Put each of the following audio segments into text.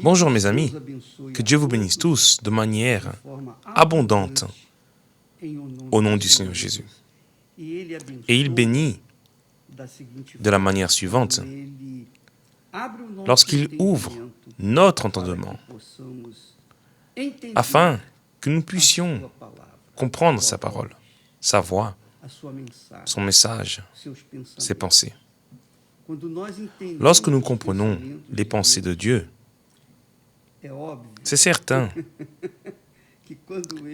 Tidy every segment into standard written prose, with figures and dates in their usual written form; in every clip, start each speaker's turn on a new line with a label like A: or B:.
A: Bonjour mes amis, que Dieu vous bénisse tous de manière abondante au nom du Seigneur Jésus. Et il bénit de la manière suivante, lorsqu'il ouvre notre entendement, afin que nous puissions comprendre sa parole, sa voix, son message, ses pensées. Lorsque nous comprenons les pensées de Dieu, c'est certain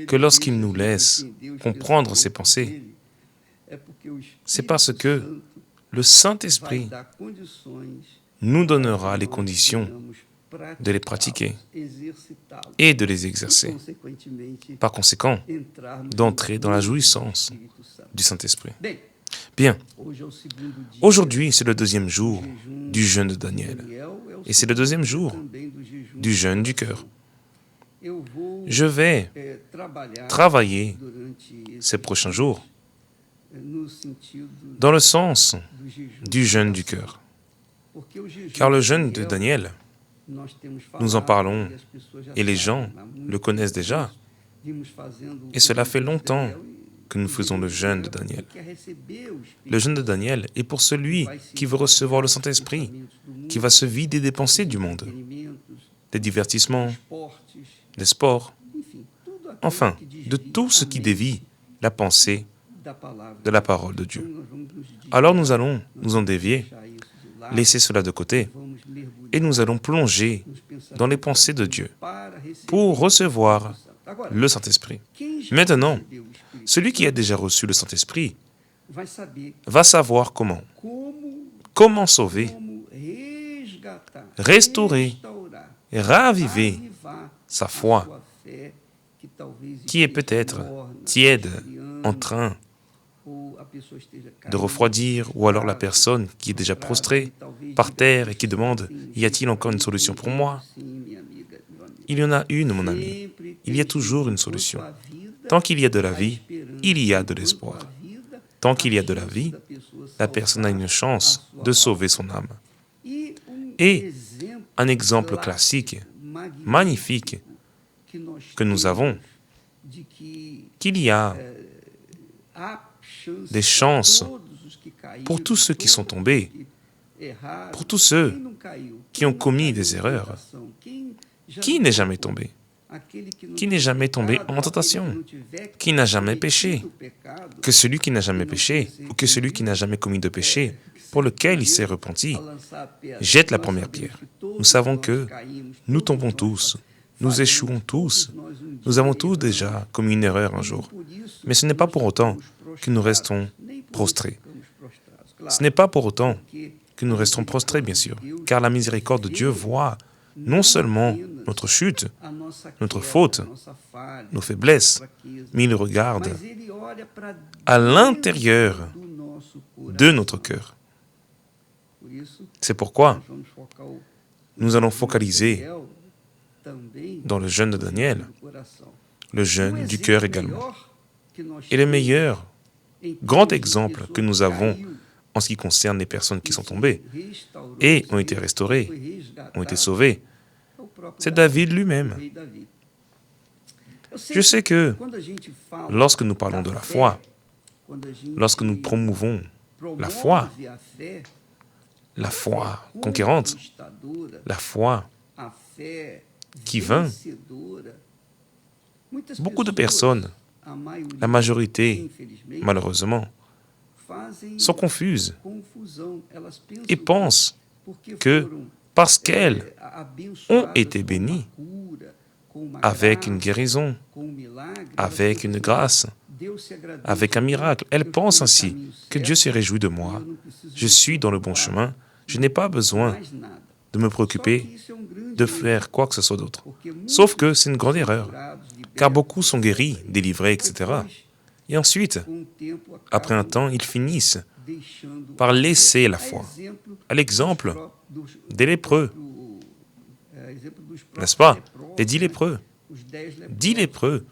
A: que lorsqu'il nous laisse comprendre ses pensées, c'est parce que le Saint-Esprit nous donnera les conditions de les pratiquer et de les exercer. Par conséquent, d'entrer dans la jouissance du Saint-Esprit. Bien, aujourd'hui c'est le deuxième jour du jeûne de Daniel. Et c'est le deuxième jour du jeûne du cœur. Je vais travailler ces prochains jours dans le sens du jeûne du cœur. Car le jeûne de Daniel, nous en parlons et les gens le connaissent déjà. Et cela fait longtemps que nous faisons le jeûne de Daniel. Le jeûne de Daniel est pour celui qui veut recevoir le Saint-Esprit, qui va se vider des pensées du monde, des divertissements, des sports, enfin, de tout ce qui dévie la pensée de la parole de Dieu. Alors nous allons nous en dévier, laisser cela de côté, et nous allons plonger dans les pensées de Dieu pour recevoir le Saint-Esprit. Maintenant, celui qui a déjà reçu le Saint-Esprit va savoir comment sauver, restaurer et raviver sa foi, qui est peut-être tiède, en train de refroidir, ou alors la personne qui est déjà prostrée par terre et qui demande « Y a-t-il encore une solution pour moi ?» Il y en a une, mon ami. Il y a toujours une solution. Tant qu'il y a de la vie, il y a de l'espoir. Tant qu'il y a de la vie, la personne a une chance de sauver son âme. Et un exemple classique, magnifique, que nous avons, qu'il y a des chances pour tous ceux qui sont tombés, pour tous ceux qui ont commis des erreurs. Qui n'est jamais tombé? Qui n'est jamais tombé en tentation? Qui n'a jamais péché? Que celui qui n'a jamais péché, ou que celui qui n'a jamais commis de péché, pour lequel il s'est repenti, jette la première pierre. Nous savons que nous tombons tous, nous échouons tous, nous avons tous déjà commis une erreur un jour. Mais ce n'est pas pour autant que nous restons prostrés. Ce n'est pas pour autant que nous restons prostrés, bien sûr, car la miséricorde de Dieu voit non seulement notre chute, notre faute, nos faiblesses, mais il regarde à l'intérieur de notre cœur. C'est pourquoi nous allons focaliser dans le jeûne de Daniel, le jeûne du cœur également. Et le meilleur grand exemple que nous avons en ce qui concerne les personnes qui sont tombées et ont été restaurées, ont été sauvées, c'est David lui-même. Je sais que lorsque nous parlons de la foi, lorsque nous promouvons la foi conquérante, la foi qui vainc, beaucoup de personnes, la majorité, malheureusement, sont confuses et pensent que parce qu'elles ont été bénies avec une guérison, avec une grâce, avec un miracle, elles pensent ainsi que Dieu se réjouit de moi, je suis dans le bon chemin, je n'ai pas besoin de me préoccuper de faire quoi que ce soit d'autre. Sauf que c'est une grande erreur, car beaucoup sont guéris, délivrés, etc. Et ensuite, après un temps, ils finissent par laisser la foi. À l'exemple des lépreux, n'est-ce pas? Les 10 lépreux. 10 lépreux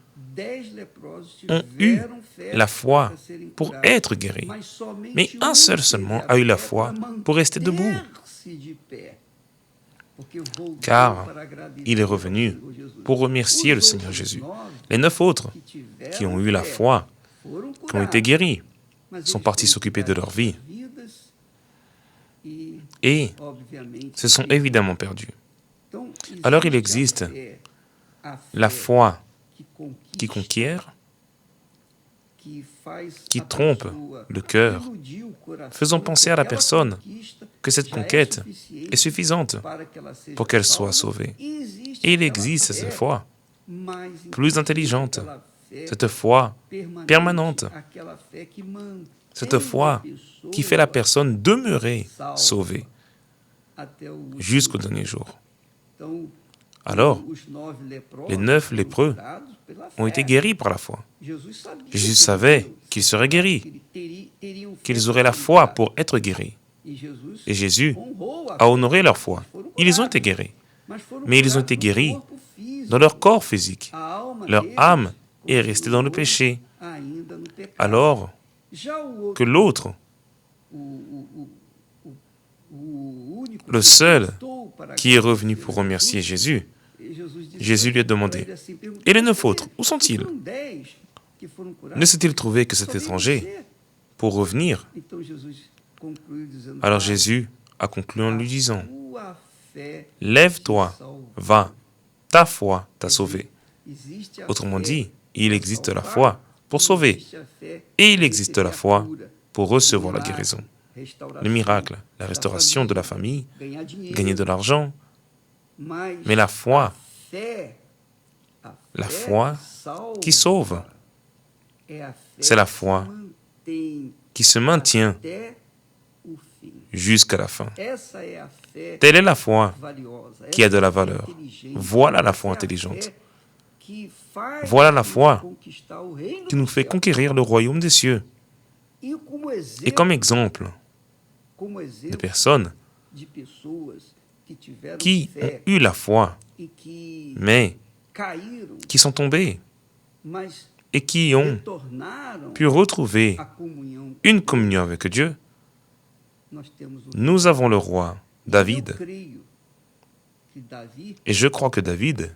A: ont eu la foi pour être guéris. Mais un seul seulement a eu la foi pour rester debout. car il est revenu pour remercier le Seigneur Jésus. Les 9 autres qui ont eu la foi, qui ont été guéris, sont partis s'occuper de leur vie et se sont évidemment perdus. Alors il existe la foi qui conquiert, qui trompe le cœur, faisant penser à la personne que cette conquête est suffisante pour qu'elle soit sauvée. Et il existe cette foi plus intelligente, cette foi permanente, cette foi qui fait la personne demeurer sauvée jusqu'au dernier jour. Alors, les 9 lépreux ont été guéris par la foi. Jésus savait qu'ils seraient guéris, qu'ils auraient la foi pour être guéris. Et Jésus a honoré leur foi. Ils ont été guéris. Mais ils ont été guéris dans leur corps physique. Leur âme est restée dans le péché. Alors que l'autre, le seul qui est revenu pour remercier Jésus, Jésus lui a demandé, « Et les 9 autres, où sont-ils? Ne s'est-il trouvé que cet étranger pour revenir ?» Alors Jésus a conclu en lui disant, « Lève-toi, va, ta foi t'a sauvé. » Autrement dit, il existe la foi pour sauver et il existe la foi pour recevoir la guérison. Le miracle, la restauration de la famille, gagner de l'argent, mais la foi qui sauve, c'est la foi qui se maintient jusqu'à la fin. Telle est la foi qui a de la valeur. Voilà la foi intelligente. Voilà la foi qui nous fait conquérir le royaume des cieux. Et comme exemple de personnes qui ont eu la foi, mais qui sont tombées et qui ont pu retrouver une communion avec Dieu, nous avons le roi David. Et je crois que David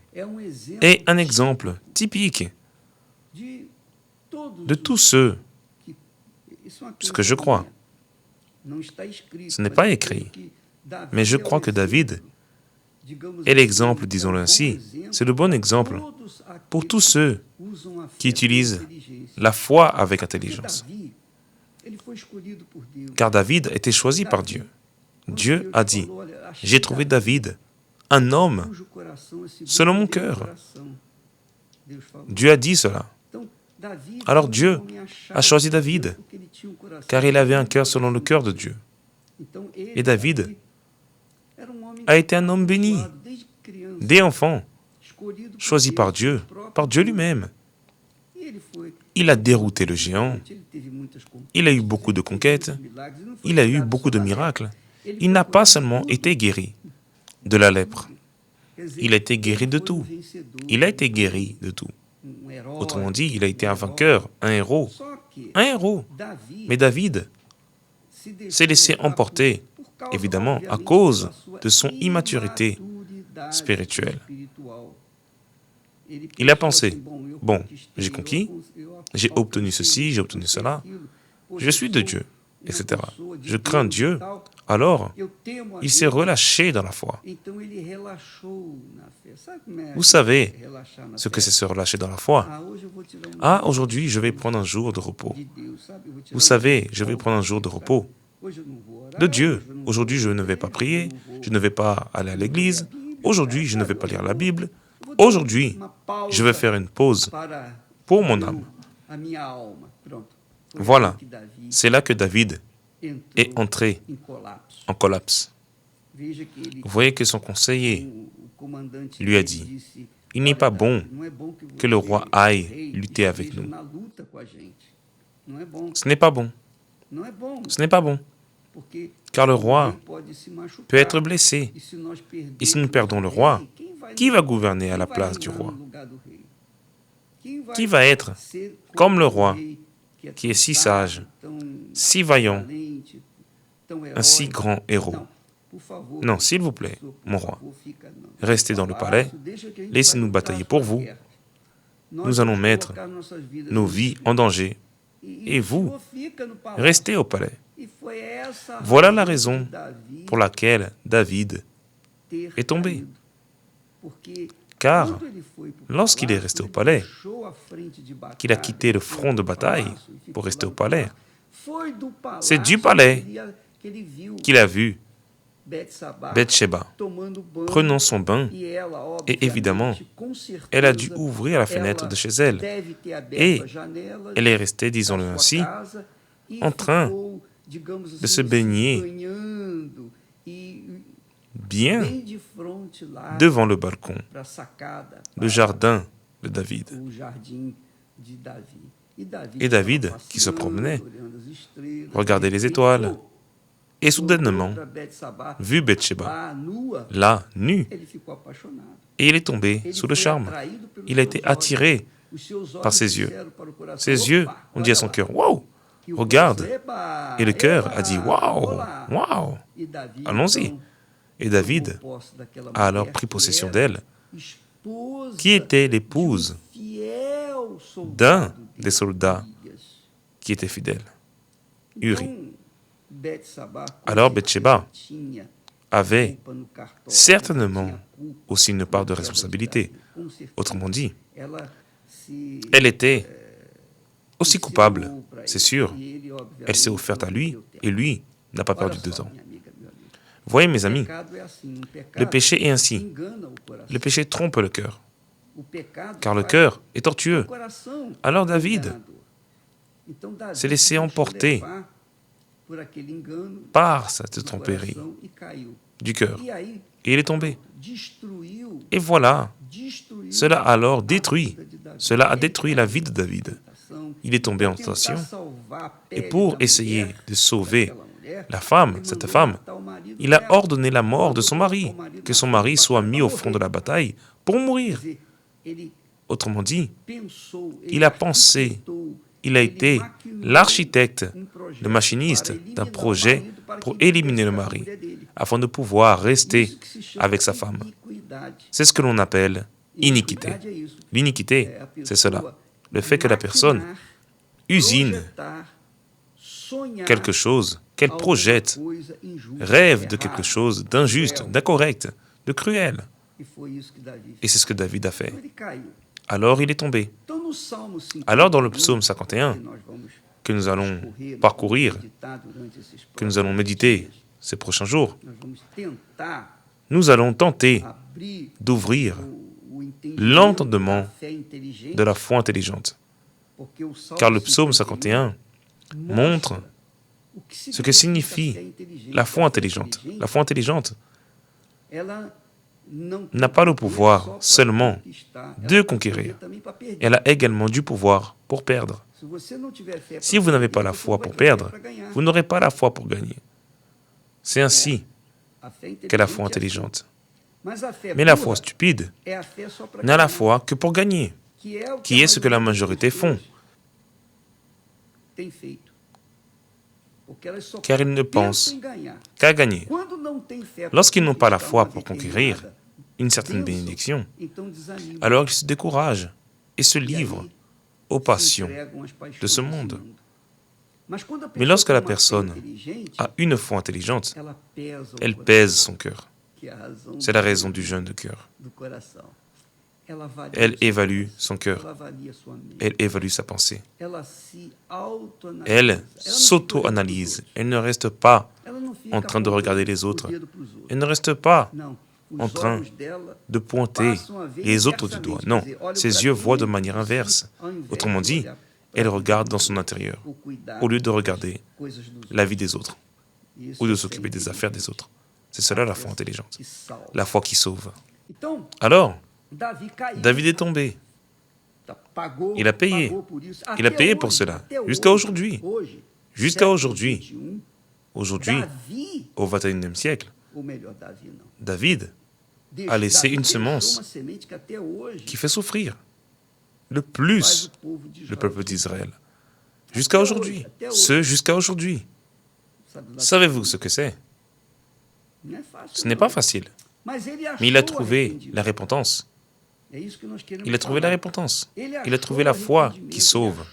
A: est un exemple typique de tous ceux, ce que je crois. Ce n'est pas écrit, mais je crois que David est l'exemple, disons-le ainsi, c'est le bon exemple pour tous ceux qui utilisent la foi avec intelligence. Car David a été choisi par Dieu. Dieu a dit, « J'ai trouvé David, un homme selon mon cœur. » Dieu a dit cela. Alors Dieu a choisi David, car il avait un cœur selon le cœur de Dieu. Et David a été un homme béni, dès enfant, choisi par Dieu lui-même. Il a dérouté le géant, il a eu beaucoup de conquêtes, il a eu beaucoup de miracles. Il n'a pas seulement été guéri de la lèpre, il a été guéri de tout. Il a été guéri de tout. Autrement dit, il a été un vainqueur, un héros. Un héros. Mais David s'est laissé emporter, évidemment, à cause de son immaturité spirituelle. Il a pensé, bon, j'ai conquis, j'ai obtenu ceci, j'ai obtenu cela, je suis de Dieu, etc. Je crains Dieu, alors il s'est relâché dans la foi. Vous savez ce que c'est se relâcher dans la foi. Ah, aujourd'hui, je vais prendre un jour de repos. Vous savez, je vais prendre un jour de repos de Dieu. Aujourd'hui, je ne vais pas prier, je ne vais pas aller à l'église. Aujourd'hui, je ne vais pas lire la Bible. Aujourd'hui, je vais faire une pause pour mon âme. Voilà, c'est là que David est entré en collapse. Vous voyez que son conseiller lui a dit, « Il n'est pas bon que le roi aille lutter avec nous. Ce n'est pas bon. Ce n'est pas bon. Car le roi peut être blessé. Et si nous perdons le roi, qui va gouverner à la place du roi? Qui va être comme le roi, qui est si sage, si vaillant, un si grand héros? Non, s'il vous plaît, mon roi, restez dans le palais, laissez-nous batailler pour vous. Nous allons mettre nos vies en danger. Et vous, restez au palais. Voilà la raison pour laquelle David est tombé. Car lorsqu'il est resté au palais, qu'il a quitté le front de bataille pour rester au palais, c'est du palais qu'il a vu Bathsheba prenant son bain, et évidemment, elle a dû ouvrir la fenêtre de chez elle. Et elle est restée, disons-le ainsi, en train de se baigner bien devant le balcon, le jardin de David. Et David, qui se promenait, regardait les étoiles, et soudainement, vu Bathsheba, là, nue, et il est tombé sous le charme. Il a été attiré par ses yeux. Ses yeux ont dit à son cœur, « Wow, regarde !» Et le cœur a dit, « Wow, wow, allons-y !» Et David a alors pris possession d'elle, qui était l'épouse d'un des soldats qui était fidèle, Uri. Alors Bathsheba avait certainement aussi une part de responsabilité. Autrement dit, elle était aussi coupable, c'est sûr. Elle s'est offerte à lui, et lui n'a pas perdu de temps. Voyez mes amis, le péché est ainsi. Le péché trompe le cœur, car le cœur est tortueux. Alors David s'est laissé emporter par cette tromperie du cœur. Et il est tombé. Et voilà, cela a alors détruit, cela a détruit la vie de David. Il est tombé en tentation. Et pour essayer de sauver la femme, cette femme, il a ordonné la mort de son mari, que son mari soit mis au front de la bataille pour mourir. Autrement dit, il a pensé, il a été l'architecte, le machiniste d'un projet pour éliminer le mari, afin de pouvoir rester avec sa femme. C'est ce que l'on appelle iniquité. L'iniquité, c'est cela. Le fait que la personne usine quelque chose, qu'elle projette, rêve de quelque chose d'injuste, d'incorrect, de cruel. Et c'est ce que David a fait. Alors il est tombé. Alors dans le psaume 51, que nous allons parcourir, que nous allons méditer ces prochains jours, nous allons tenter d'ouvrir l'entendement de la foi intelligente. Car le psaume 51 montre ce que signifie la foi intelligente. La foi intelligente n'a pas le pouvoir seulement de conquérir. Elle a également du pouvoir pour perdre. Si vous n'avez pas la foi pour perdre, vous n'aurez pas la foi pour gagner. C'est ainsi qu'est la foi intelligente. Mais la foi stupide n'a la foi que pour gagner, qui est ce que la majorité font. Car ils ne pensent qu'à gagner. Lorsqu'ils n'ont pas la foi pour conquérir une certaine bénédiction, alors ils se découragent et se livrent aux passions de ce monde. Mais lorsque la personne a une foi intelligente, elle pèse son cœur. C'est la raison du jeûne de cœur. Elle évalue son cœur. Elle évalue sa pensée. Elle s'auto-analyse. Elle ne reste pas en train de regarder les autres. Elle ne reste pas en train de pointer les autres du doigt. Non, ses yeux voient de manière inverse. Autrement dit, elle regarde dans son intérieur, au lieu de regarder la vie des autres, ou de s'occuper des affaires des autres. C'est cela la foi intelligente, la foi qui sauve. Alors, David est tombé. Il a payé. Il a payé pour cela, jusqu'à aujourd'hui. Jusqu'à aujourd'hui. Aujourd'hui, au XXIe siècle, David a laissé une semence qui fait souffrir le plus le peuple d'Israël. Jusqu'à aujourd'hui. Jusqu'à aujourd'hui. Savez-vous ce que c'est? Ce n'est pas facile. Mais il a trouvé la repentance. Il a trouvé la repentance. Il a trouvé la foi qui sauve.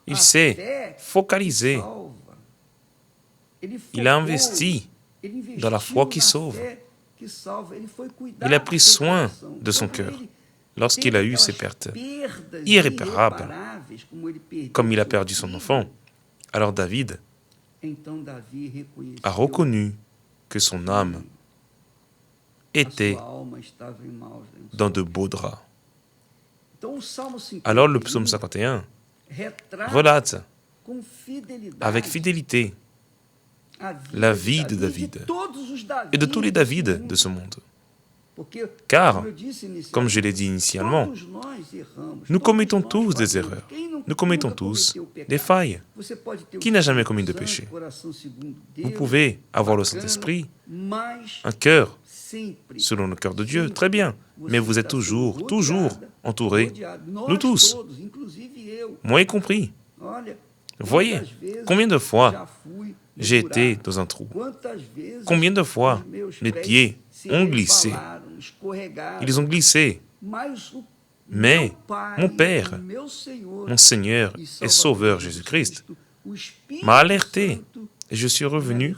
A: Il s'est focalisé. Il a investi dans la foi qui sauve. Il a pris soin de son cœur lorsqu'il a eu ces pertes irréparables, comme il a perdu son enfant. Alors David a reconnu que son âme était dans de beaux draps. Alors le psaume 51 relate avec fidélité la vie de David et de tous les David de ce monde. Car, comme je l'ai dit initialement, nous commettons tous des erreurs. Nous commettons tous des failles. Qui n'a jamais commis de péché? Vous pouvez avoir le Saint-Esprit, un cœur selon le cœur de Dieu, très bien. Mais vous êtes toujours entourés, nous tous, moi y compris. Voyez, combien de fois j'ai été dans un trou. Combien de fois mes pieds ont glissé. Ils ont glissé. Mais mon Père, mon Seigneur et Sauveur Jésus-Christ m'a alerté et je suis revenu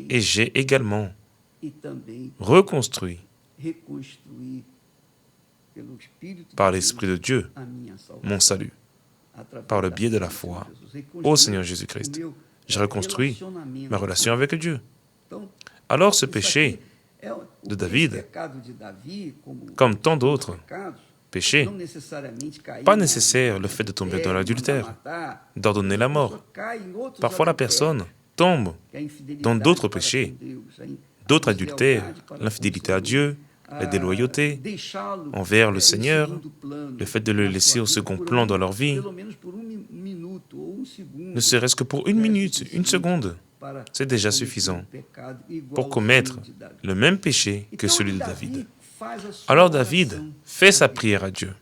A: et j'ai également reconstruit par l'Esprit de Dieu mon salut, par le biais de la foi au Seigneur Jésus-Christ. J'ai reconstruit ma relation avec Dieu. Alors ce péché de David, comme tant d'autres péchés, pas nécessaire le fait de tomber dans l'adultère, d'ordonner la mort. Parfois la personne tombe dans d'autres péchés, d'autres adultères, l'infidélité à Dieu, la déloyauté envers le Seigneur, le fait de le laisser au second plan dans leur vie, ne serait-ce que pour 1 minute, 1 seconde, c'est déjà suffisant pour commettre le même péché que celui de David. Alors David fait sa prière à Dieu,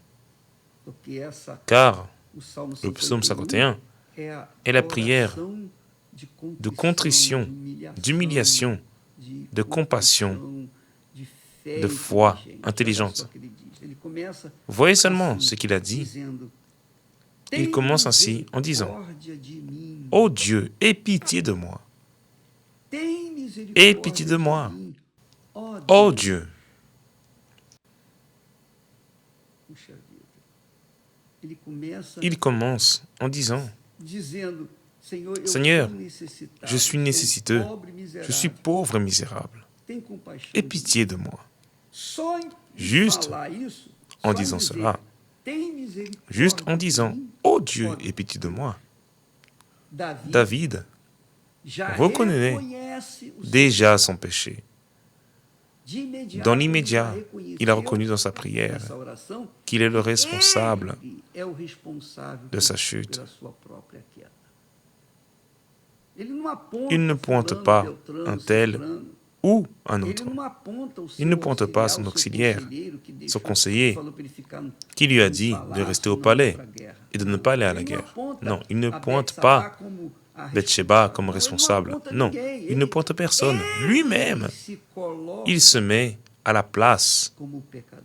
A: car le psaume 51 est la prière de contrition, d'humiliation, de compassion, de foi intelligente. Voyez seulement ce qu'il a dit. Il commence ainsi en disant « Ô Dieu, aie pitié de moi. Aie pitié de moi. Ô Dieu. » Il commence en disant « Seigneur, je suis nécessiteux, je suis pauvre et misérable. Aie pitié de moi. » Juste en disant cela, juste en disant « Ô Dieu, aie pitié de moi », David reconnaît déjà son péché. Dans l'immédiat, il a reconnu dans sa prière qu'il est le responsable de sa chute. Il ne pointe pas un tel ou un autre. Il ne pointe pas son auxiliaire, son conseiller, qui lui a dit de rester au palais et de ne pas aller à la guerre. Non, il ne pointe pas Bathsheba comme responsable. Non, il ne pointe personne. Lui-même, il se met à la place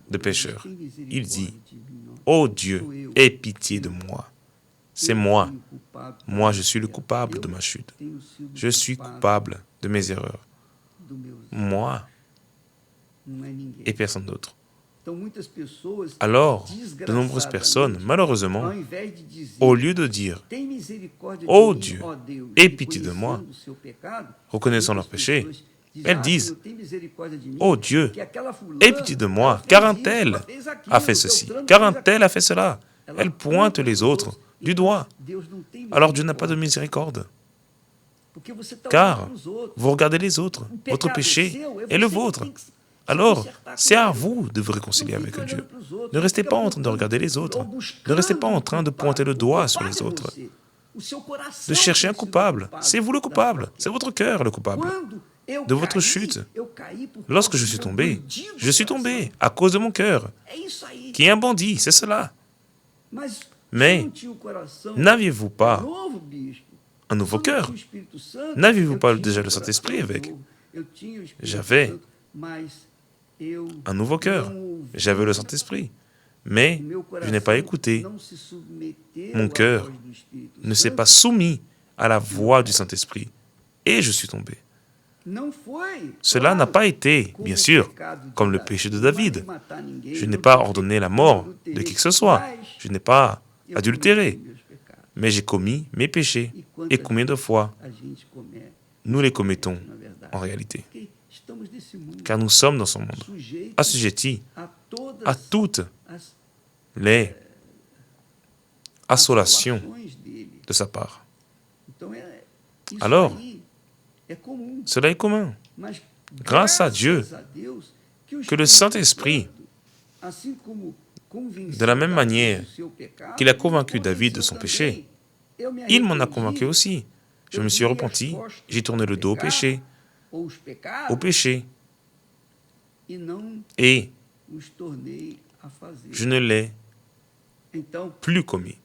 A: de pécheur. Il dit, « Ô Dieu, aie pitié de moi. C'est moi. Moi, je suis le coupable de ma chute. Je suis coupable de mes erreurs. Moi et personne d'autre. » Alors, de nombreuses personnes, malheureusement, au lieu de dire « Ô Dieu, aie pitié de moi », reconnaissant leur péché, elles disent « Ô Dieu, aie pitié de moi, car un tel a fait ceci, car un tel a fait cela. » Elles pointent les autres du doigt. Alors Dieu n'a pas de miséricorde. Car vous regardez les autres, votre péché est le vôtre. Alors, c'est à vous de vous réconcilier avec Dieu. Ne restez pas en train de regarder les autres. Ne restez pas en train de pointer le doigt sur les autres. De chercher un coupable. C'est vous le coupable. C'est votre cœur le coupable. De votre chute. Lorsque je suis tombé à cause de mon cœur, qui est un bandit, c'est cela. Mais n'aviez-vous pas un nouveau cœur. N'aviez-vous pas déjà le Saint-Esprit avec? J'avais un nouveau cœur. J'avais le Saint-Esprit. Mais je n'ai pas écouté. Mon cœur ne s'est pas soumis à la voix du Saint-Esprit. Et je suis tombé. Cela n'a pas été, bien sûr, comme le péché de David. Je n'ai pas ordonné la mort de qui que ce soit. Je n'ai pas adultéré. Mais j'ai commis mes péchés. Et combien de fois nous les commettons en réalité? Car nous sommes dans ce monde, assujettis à toutes les assolations de sa part. Alors, cela est commun. Grâce à Dieu, que le Saint-Esprit, de la même manière qu'il a convaincu David de son péché, il m'en a convaincu aussi. Je me suis repenti, j'ai tourné le dos au péché, et je ne l'ai plus commis.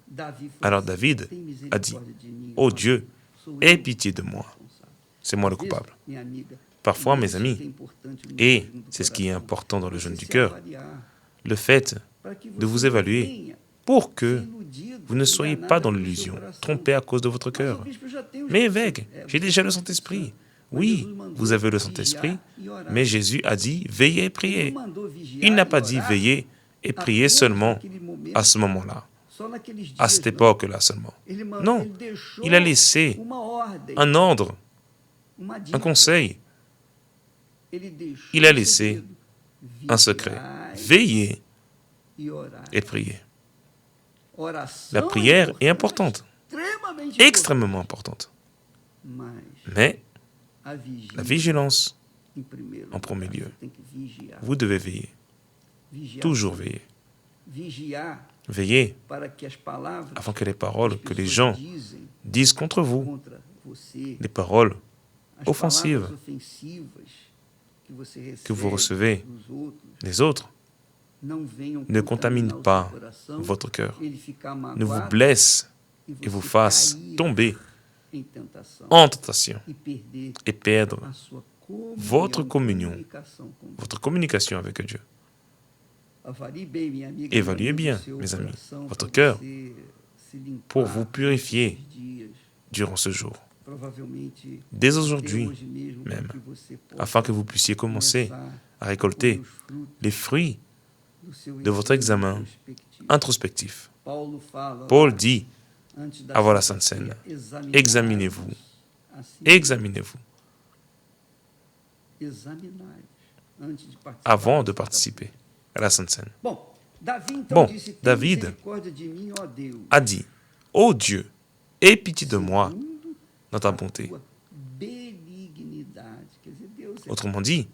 A: Alors David a dit, « Oh Dieu, aie pitié de moi. C'est moi le coupable. » Parfois, mes amis, et c'est ce qui est important dans le jeûne du cœur, le fait de vous évaluer pour que vous ne soyez pas dans l'illusion, trompé à cause de votre cœur. Mais évêque, j'ai déjà le Saint-Esprit. Oui, vous avez le Saint-Esprit, mais Jésus a dit, veillez et priez. Il n'a pas dit veillez et priez seulement à ce moment-là, à cette époque-là seulement. Non, il a laissé un ordre, un conseil. Il a laissé un secret. Veillez et priez. La prière est importante, extrêmement importante. Mais la vigilance, en premier lieu. Vous devez veiller. Toujours veiller. Veillez afin que les paroles que les gens disent contre vous, les paroles offensives que vous recevez des autres, ne contaminent pas votre cœur, ne vous blessent et vous fassent tomber en tentation et perdre votre communion, votre communication avec Dieu. Évaluez bien, mes amis, votre cœur pour vous purifier durant ce jour, dès aujourd'hui même, afin que vous puissiez commencer à récolter les fruits de votre examen introspectif. Paul dit, avant la Sainte Seine, examinez-vous, examinez-vous, avant de participer à la Sainte Seine. Bon, David a dit, « Ô Dieu, aie pitié de moi dans ta bonté. » Autrement dit,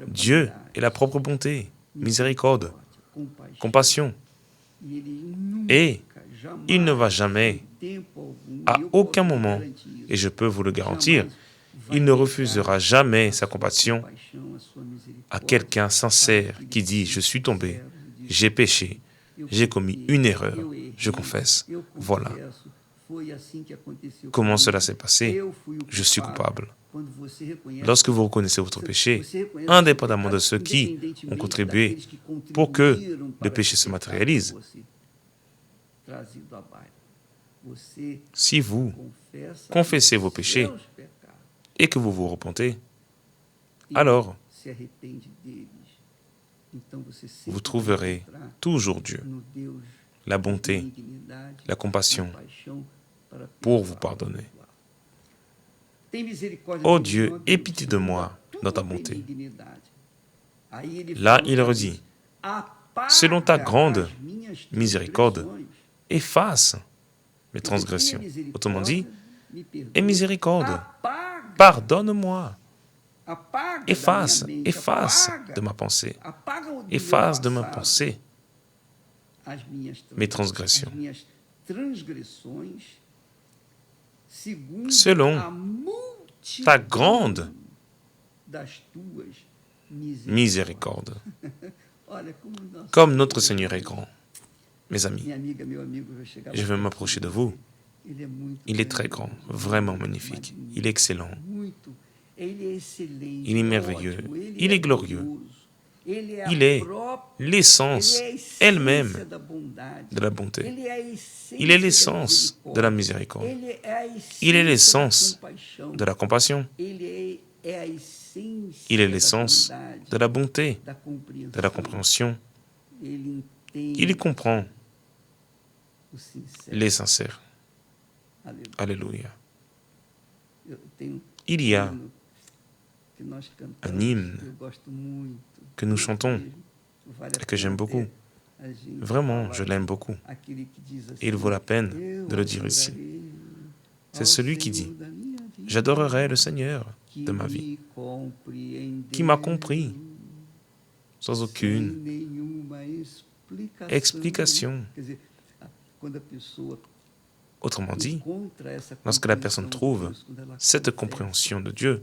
A: Dieu est la propre bonté, miséricorde, compassion. Et il ne va jamais, à aucun moment, et je peux vous le garantir, il ne refusera jamais sa compassion à quelqu'un sincère qui dit « Je suis tombé, j'ai péché, j'ai commis une erreur, je confesse, voilà. Comment cela s'est passé? Je suis coupable. » Lorsque vous reconnaissez votre péché, indépendamment de ceux qui ont contribué pour que le péché se matérialise, si vous confessez vos péchés et que vous vous repentez, alors vous trouverez toujours Dieu, la bonté, la compassion pour vous pardonner. Ô Dieu, aie pitié de moi dans ta bonté. Là, il redit, selon ta grande miséricorde, efface mes transgressions. Autrement dit, aie miséricorde, pardonne-moi. Efface de ma pensée. Efface de ma pensée mes transgressions. Selon ta grande miséricorde. Comme notre Seigneur est grand. Mes amis, je vais m'approcher de vous Il est très grand, vraiment magnifique. Il est excellent. Il est merveilleux. Il est glorieux. Il est l'essence elle-même de la bonté. Il est l'essence de la miséricorde. Il est l'essence de la compassion. Il est l'essence de la bonté, de la compréhension. Il comprend les sincères. Alléluia. Il y a un hymne que nous chantons et que j'aime beaucoup. Vraiment, je l'aime beaucoup. Et il vaut la peine de le dire ici. C'est celui qui dit « J'adorerai le Seigneur de ma vie, qui m'a compris sans aucune explication. » Autrement dit, lorsque la personne trouve cette compréhension de Dieu,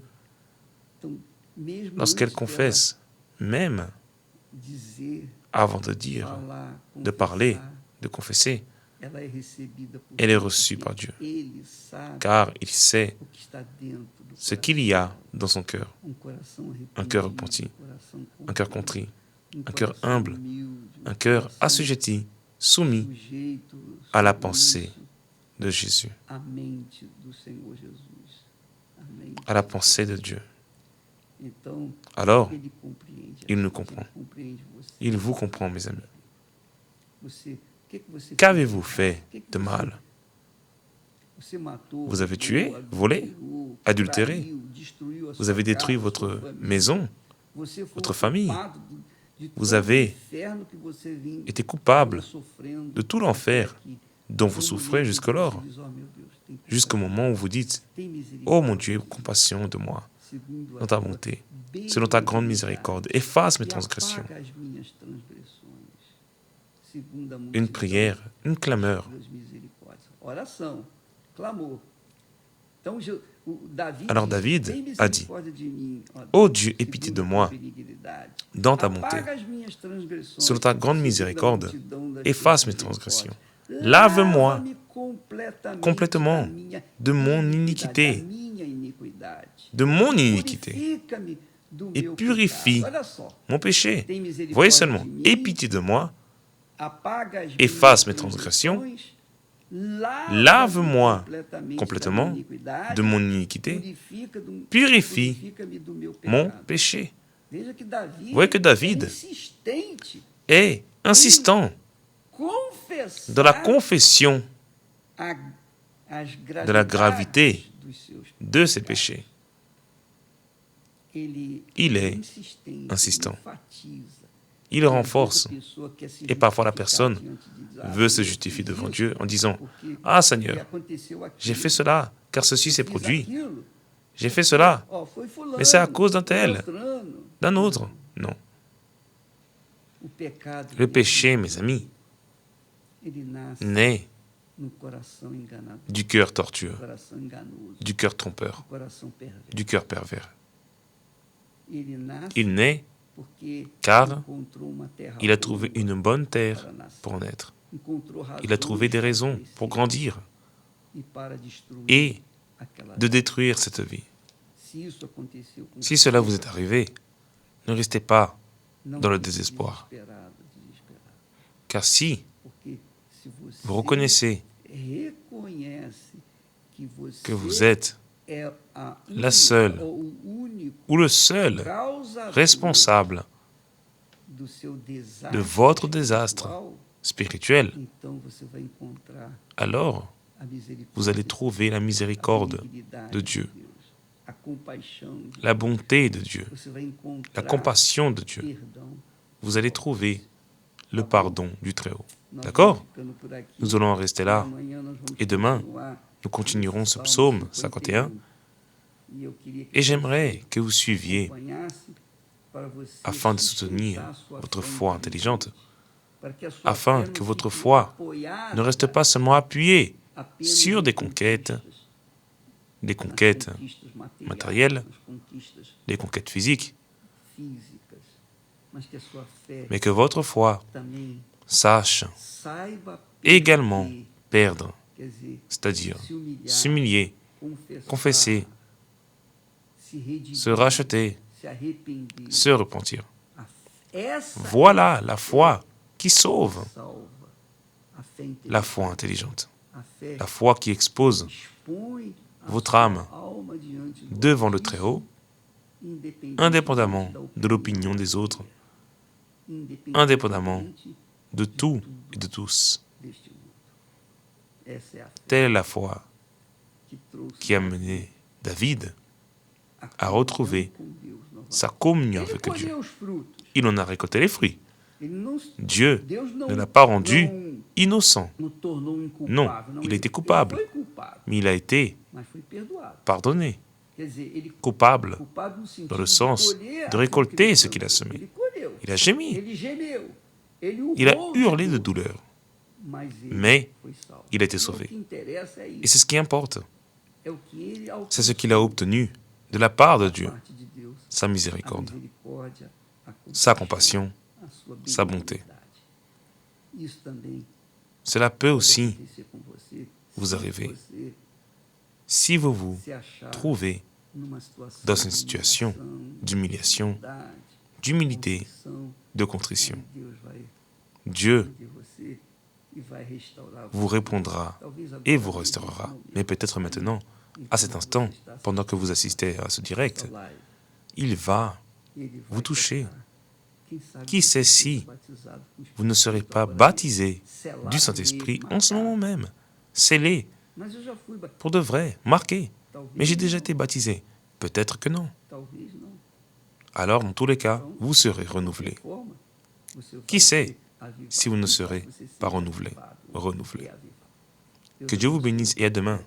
A: lorsqu'elle confesse, même avant de dire, de parler, de confesser, elle est reçue par Dieu, car il sait ce qu'il y a dans son cœur. Un cœur repenti, un cœur contrit, un cœur humble, un cœur assujetti, soumis à la pensée de Jésus, à la pensée de Dieu. Alors, il nous comprend. Il vous comprend, mes amis. Qu'avez-vous fait de mal? Vous avez tué, volé, adultéré. Vous avez détruit votre maison, votre famille. Vous avez été coupable de tout l'enfer dont vous souffrez jusqu'alors, jusqu'au moment où vous dites « Oh mon Dieu, compassion de moi, dans ta bonté, selon ta grande miséricorde, efface mes transgressions. » Une prière, une clameur. Alors David a dit « Ô Dieu, aie pitié de moi, dans ta bonté, selon ta grande miséricorde, efface mes transgressions. Lave-moi complètement de mon iniquité, et purifie mon péché. Voyez seulement, aie pitié de moi, efface mes transgressions, lave-moi complètement de mon iniquité, purifie mon péché. » Vous voyez que David est insistant dans la confession de la gravité de ses péchés. Il est insistant. Il renforce. Et parfois la personne veut se justifier devant Dieu en disant « Ah Seigneur, j'ai fait cela car ceci s'est produit. J'ai fait cela, mais c'est à cause d'un tel, d'un autre. » Non. Le péché, mes amis, naît du cœur tortueux, du cœur trompeur, du cœur pervers. Il naît car il a trouvé une bonne terre pour naître. Il a trouvé des raisons pour grandir et de détruire cette vie. Si cela vous est arrivé, ne restez pas dans le désespoir. Car si vous reconnaissez que vous êtes la seule ou le seul responsable de votre désastre spirituel, alors vous allez trouver la miséricorde de Dieu, la bonté de Dieu, la compassion de Dieu. Vous allez trouver le pardon du Très-Haut. D'accord? Nous allons en rester là. Et demain, nous continuerons ce psaume 51. Et j'aimerais que vous suiviez afin de soutenir votre foi intelligente, afin que votre foi ne reste pas seulement appuyée sur des conquêtes matérielles, des conquêtes physiques, mais que votre foi sache également perdre c'est-à-dire s'humilier, confesser, se racheter, se repentir. Voilà la foi qui sauve, la foi intelligente, la foi qui expose votre âme devant le Très-Haut, indépendamment de l'opinion des autres, indépendamment de tout et de tous. Telle est la foi qui a mené David à retrouver sa communion avec Dieu. Il en a récolté les fruits. Dieu ne l'a pas rendu innocent. Non, il était coupable, mais il a été pardonné. Coupable dans le sens de récolter ce qu'il a semé. Il a gémi. Il a hurlé de douleur. Mais il a été sauvé. Et c'est ce qui importe. C'est ce qu'il a obtenu de la part de Dieu. Sa miséricorde, sa compassion, sa bonté. Cela peut aussi vous arriver si vous vous trouvez dans une situation d'humiliation, d'humilité, de contrition. Dieu vous répondra et vous restaurera. Mais peut-être maintenant, à cet instant, pendant que vous assistez à ce direct, il va vous toucher. Qui sait si vous ne serez pas baptisé du Saint-Esprit en ce moment même, scellé, pour de vrai, marqué. Mais j'ai déjà été baptisé. Peut-être que non. Alors, dans tous les cas, vous serez renouvelé. Qui sait si vous ne serez pas renouvelé. Que Dieu vous bénisse et à demain,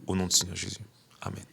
A: au nom du Seigneur Jésus. Amen.